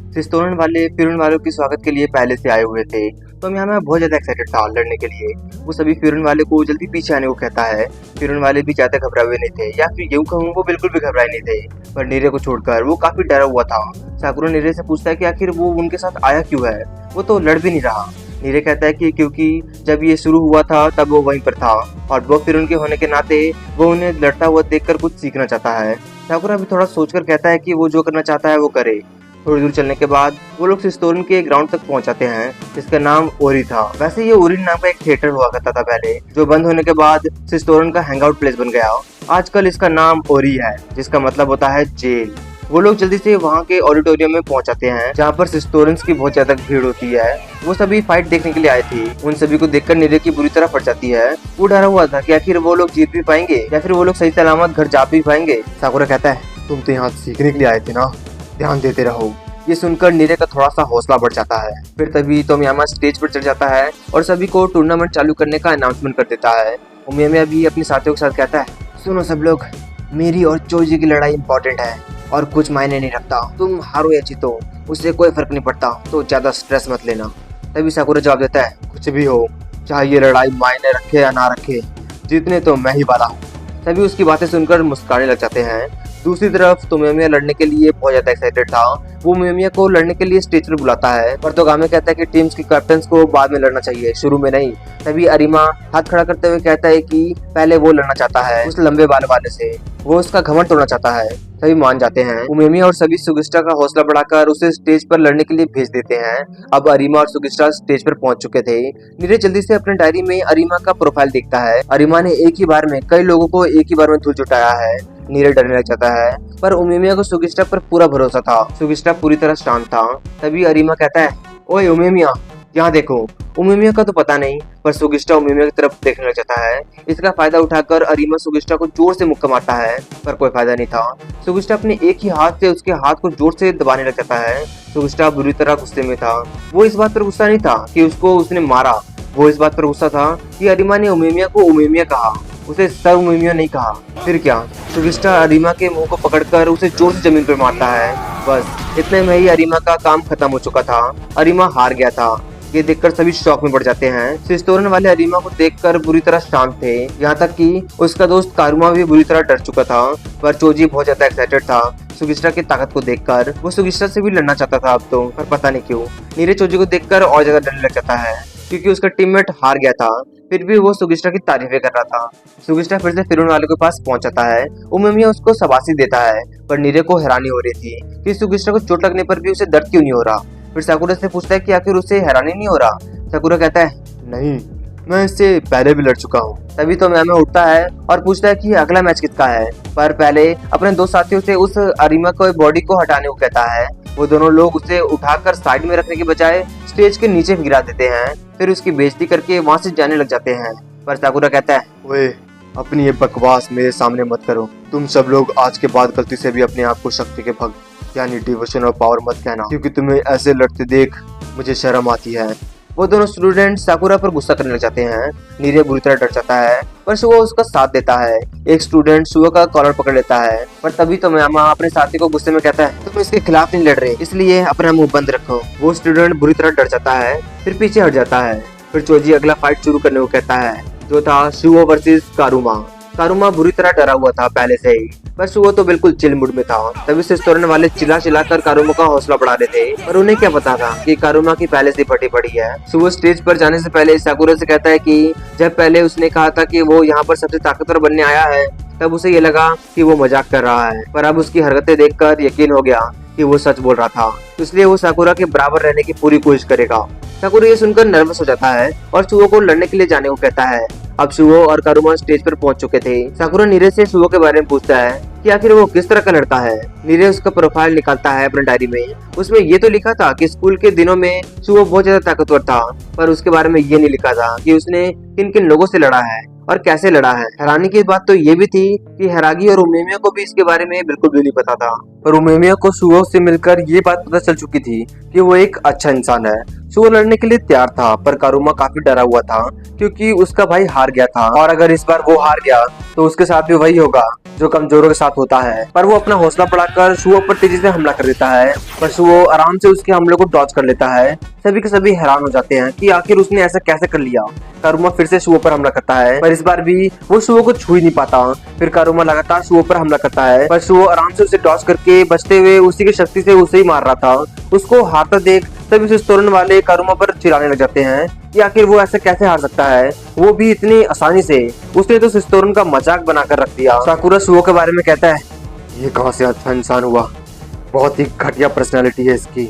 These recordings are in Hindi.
सिस्तोरन वाले फिरन वालों के स्वागत के लिए पहले से आए हुए थे, तो हम यहाँ में बहुत ज्यादा एक्साइटेड था लड़ने के लिए। वो सभी फिरन वाले को जल्दी पीछे आने को कहता है। फिरन वाले भी ज्यादा घबराए हुए नहीं थे, या फिर यूं कहूँ वो बिल्कुल भी घबराए नहीं थे, पर नीरे को छोड़कर वो काफी डरा हुआ था। साकुरा नीरे से पूछता है कि आखिर वो उनके साथ आया क्यों है, वो तो लड़ भी नहीं रहा। नीरे कहता है कि क्योंकि जब ये शुरू हुआ था तब वो वहीं पर था, और वो फिरन के होने के नाते वो उन्हें लड़ता हुआ देखकर कुछ सीखना चाहता है। साकुरा भी थोड़ा सोचकर कहता है कि वो जो करना चाहता है वो करे। थोड़ी दूर चलने के बाद वो लोग सिस्तोरन के ग्राउंड तक पहुंच जाते हैं, जिसका नाम ओरी था। वैसे ये ओरी नाम का एक थिएटर हुआ करता था पहले, जो बंद होने के बाद सिस्तोरन का हैंगआउट प्लेस बन गया। आजकल इसका नाम ओरी है, जिसका मतलब होता है जेल। वो लोग जल्दी से वहाँ के ऑडिटोरियम में पहुंच जाते हैं, जहाँ पर सिस्तोरन्स की बहुत ज्यादा भीड़ होती है। वो सभी फाइट देखने के लिए आए थे। उन सभी को देखकर नीरे की बुरी तरह फट जाती है। वो डरा हुआ था कि आखिर वो लोग जीत भी पाएंगे या फिर वो लोग सही सलामत घर जा भी पाएंगे। साकुरा कहता है, तुम तो यहाँ सीखने के लिए आए थे ना, ध्यान देते रहो। ये सुनकर नीरे का थोड़ा सा हौसला बढ़ जाता है। फिर तभी तोमियामा स्टेज पर चढ़ जाता है और सभी को टूर्नामेंट चालू करने का अनाउंसमेंट कर देता है। उमियामा भी अपने साथियों के साथ कहता है, सुनो सब लोग, मेरी और चोजी की लड़ाई इंपॉर्टेंट है और कुछ मायने नहीं रखता। तुम हारो या जीतो उससे कोई फर्क नहीं पड़ता, तो ज्यादा स्ट्रेस मत लेना। तभी साकुरा जवाब देता है, कुछ भी हो, चाहे ये लड़ाई मायने रखे या ना रखे, जीतने तो मैं ही वाला हूँ। सभी उसकी बातें सुनकर मुस्कुराने लग जाते हैं। दूसरी तरफ तोमियामा लड़ने के लिए बहुत ज्यादा एक्साइटेड था। वो उमियामा को लड़ने के लिए स्टेज पर बुलाता है, पर तोगामे कहता है कि टीम्स के कैप्टन को बाद में लड़ना चाहिए, शुरू में नहीं। तभी अरिमा हाथ खड़ा करते हुए कहता है कि पहले वो लड़ना चाहता है उस लंबे बाल वाले से, वो उसका घमंड तोड़ना चाहता है। सभी मान जाते हैं। उमियामा और सभी सुगिस्टा का हौसला बढ़ाकर उसे स्टेज पर लड़ने के लिए भेज देते हैं। अब अरिमा और सुगिस्टा स्टेज पर पहुंच चुके थे। नीरे जल्दी से अपने डायरी में अरिमा का प्रोफाइल देखता है। अरिमा ने एक ही बार में कई लोगों को एक ही बार में धूल जुटाया है। नीरे डरने लग जाता है, पर उमियामा को सुगिस्टा पर पूरा भरोसा था। सुगिस्टा पूरी तरह शांत था। तभी अरिमा कहता है, ओए उमियामा, यहाँ देखो। उमियामा का तो पता नहीं, पर सुगिस्टा उमियामा की तरफ देखने लग जाता है। इसका फायदा उठाकर अरिमा सुगिस्टा को जोर से मुक्का मारता है, पर कोई फायदा नहीं था। सुगिस्टा अपने एक ही हाथ से उसके हाथ को जोर से दबाने लग जाता है। सुगिस्टा बुरी तरह गुस्से में था। वो इस बात पर गुस्सा नहीं था कि उसको उसने मारा, वो इस बात पर गुस्सा था कि अरिमा ने उमियामा को उमियामा कहा, उसे सर उमियामा नहीं कहा। फिर क्या, सुगिस्टा अरिमा के मुंह को पकड़कर उसे जोर से जमीन पर मारता है। बस इतने में ही अरिमा का काम खत्म हो चुका था। अरिमा हार गया था। ये देखकर सभी शॉक में पड़ जाते हैं। सिस्तोरन वाले अरिमा को देखकर बुरी तरह शांत थे, यहाँ तक कि उसका दोस्त कारुमा भी बुरी तरह डर चुका था। पर चोजी बहुत ज्यादा एक्साइटेड था सुगिस्टा की ताकत को देखकर। वो सुगिस्टा से भी लड़ना चाहता था अब तो, पर पता नहीं क्यों नीरे चोजी को देखकर और ज्यादा डरने लग जाता है, क्योंकि उसका टीममेट हार गया था। फिर भी वो सुगिस्टा की तारीफें कर रहा था। सुगिस्टा फिर से फिरन वाले के पास पहुंच जाता है। उमियामा उसको शाबाशी देता है, पर नीरे को हैरानी हो रही थी कि सुगिस्टा को चोट लगने पर भी उसे दर्द क्यों नहीं हो रहा। फिर साकुरा से पूछता है कि आखिर उसे हैरानी नहीं हो रहा। साकुरा कहता है, नहीं, मैं इससे पहले भी लड़ चुका हूँ। तभी तो उमियामा उठता है और पूछता है कि अगला मैच किसका है, पर पहले अपने दो साथियों से उस अरिमा को बॉडी को हटाने को कहता है। वो दोनों लोग उसे उठाकर साइड में रखने के बजाय स्टेज के नीचे गिरा देते हैं, फिर उसकी बेइज्जती करके वहाँ से जाने लग जाते हैं। पर साकुरा कहता है, ओए, अपनी ये बकवास मेरे सामने मत करो। तुम सब लोग आज के बाद गलती से भी अपने आप को शक्ति के भक्त यानी डिवोशन और पावर मत कहना, क्योंकि तुम्हें ऐसे लड़ते देख मुझे शर्म आती है। वो दोनों स्टूडेंट साकुरा पर गुस्सा करने लग जाते हैं। नीरे बुरी तरह डर जाता है, पर सुआ उसका साथ देता है। एक स्टूडेंट सुआ का कॉलर पकड़ लेता है, पर तभी तोमियामा अपने साथी को गुस्से में कहता है, तुम इसके खिलाफ नहीं लड़ रहे, इसलिए अपना मुंह बंद रखो। वो स्टूडेंट बुरी तरह डर जाता है, फिर पीछे हट जाता है। फिर चोजी अगला फाइट शुरू करने को कहता है, जो था शुओ वर्सेस कारुमा। कारुमा बुरी तरह डरा हुआ था पहले से ही, पर शुओ तो बिल्कुल चिल मूड में था। तभी सिस्तोरन वाले चिल्ला कर कारुमा का हौसला बढ़ा रहे थे, पर उन्हें क्या पता था कि कारुमा की पहले से फटी पड़ी है। शुओ स्टेज पर जाने से पहले साकुरा से कहता है कि जब पहले उसने कहा था कि वो यहाँ पर सबसे ताकतवर बनने आया है, तब उसे ये लगा कि वो मजाक कर रहा है, पर अब उसकी हरकतें देखकर यकीन हो गया कि वो सच बोल रहा था। इसलिए वो साकुरा के बराबर रहने की पूरी कोशिश करेगा। साकुरा ये सुनकर नर्वस हो जाता है और शुओ को लड़ने के लिए जाने को कहता है। अब शुओ और कारुमा स्टेज पर पहुंच चुके थे। साकुरा नीरे से शुओ के बारे में पूछता है कि आखिर वो किस तरह का लड़ता है। नीरे उसका प्रोफाइल निकालता है अपने डायरी में। उसमें ये तो लिखा था कि स्कूल के दिनों में शुओ बहुत ज्यादा ताकतवर था, पर उसके बारे में ये नहीं लिखा था कि उसने किन किन लोगों से लड़ा है और कैसे लड़ा है। हैरानी की बात तो ये भी थी कि हैरागी और उमेमिया को भी इसके बारे में बिल्कुल भी नहीं पता था, पर उमेमिया को सुओ से मिलकर ये बात पता चल चुकी थी कि वो एक अच्छा इंसान है। सुओ लड़ने के लिए तैयार था, पर कारुमा काफी डरा हुआ था क्योंकि उसका भाई हार गया था, और अगर इस बार वो हार गया तो उसके साथ भी वही होगा जो कमजोरों के साथ होता है। पर वो अपना हौसला बढ़ाकर सुओ पर तेजी से हमला कर देता है, पर सुओ आराम से उसके हमले को डॉज कर लेता है। सभी के सभी हैरान हो जाते हैं कि आखिर उसने ऐसा कैसे कर लिया। कारुमा फिर से सुओ पर हमला करता है, पर इस बार भी वो सुओ को छू ही नहीं पाता। फिर कारुमा लगातार सुओ पर हमला करता है, पर सुओ आराम से उसे डॉज करके बचते हुए उसी की शक्ति से उसे ही मार रहा था। उसको हारता देख सभी सिस्तोरन वाले कारुमा पर चिल्लाने लग जाते हैं कि आखिर वो ऐसे कैसे हार सकता है, वो भी इतनी आसानी से। उसने तो सिस्तोरन का मजाक बनाकर रख दिया। साकुरा सुओ के बारे में कहता है, ये कहां से अच्छा इंसान हुआ, बहुत ही घटिया पर्सनालिटी है इसकी।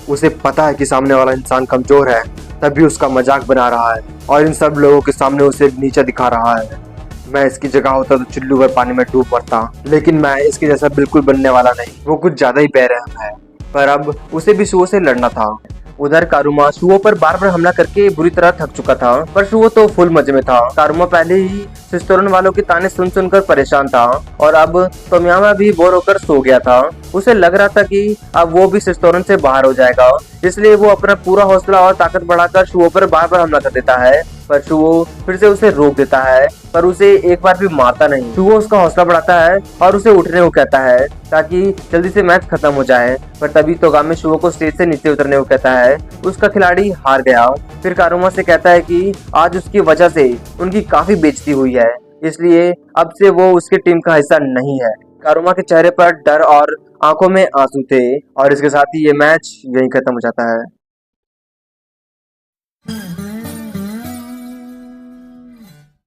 उसे पता है कि सामने वाला इंसान कमजोर है, तब भी उसका मजाक बना रहा है और इन सब लोगों के सामने उसे नीचा दिखा रहा है। मैं इसकी जगह होता तो चुल्लू भर पानी में डूब मरता, लेकिन मैं इसके जैसा बिल्कुल बनने वाला नहीं। वो कुछ ज्यादा ही बेरहम है, पर अब उसे भी सुओ से लड़ना था। उधर कारुमा सुओ पर बार बार हमला करके बुरी तरह थक चुका था, पर सुओ तो फुल मजे में था। कारुमा पहले ही सिस्तोरन वालों के ताने सुन सुनकर परेशान था, और अब तोमियामा भी बोर होकर सो गया था। उसे लग रहा था कि अब वो भी सिस्तोरन से बाहर हो जाएगा, इसलिए वो अपना पूरा हौसला और ताकत बढ़ाकर सुओ पर बार बार हमला कर देता है। पर सुओ फिर से उसे रोक देता है, पर उसे एक बार भी मारता नहीं। सुओ उसका हौसला बढ़ाता है और उसे उठने को कहता है ताकि जल्दी से मैच खत्म हो जाए, पर तभी तोगामी सुओ को स्टेज से नीचे उतरने को कहता है। उसका खिलाड़ी हार गया। फिर कारुमा से कहता है कि आज उसकी वजह से उनकी काफी बेइज्जती हुई है, इसलिए अब से वो उसकी टीम का हिस्सा नहीं है। कारुमा के चेहरे पर डर और आंखों में आंसू थे, और इसके साथ ही ये मैच यहीं खत्म हो जाता है।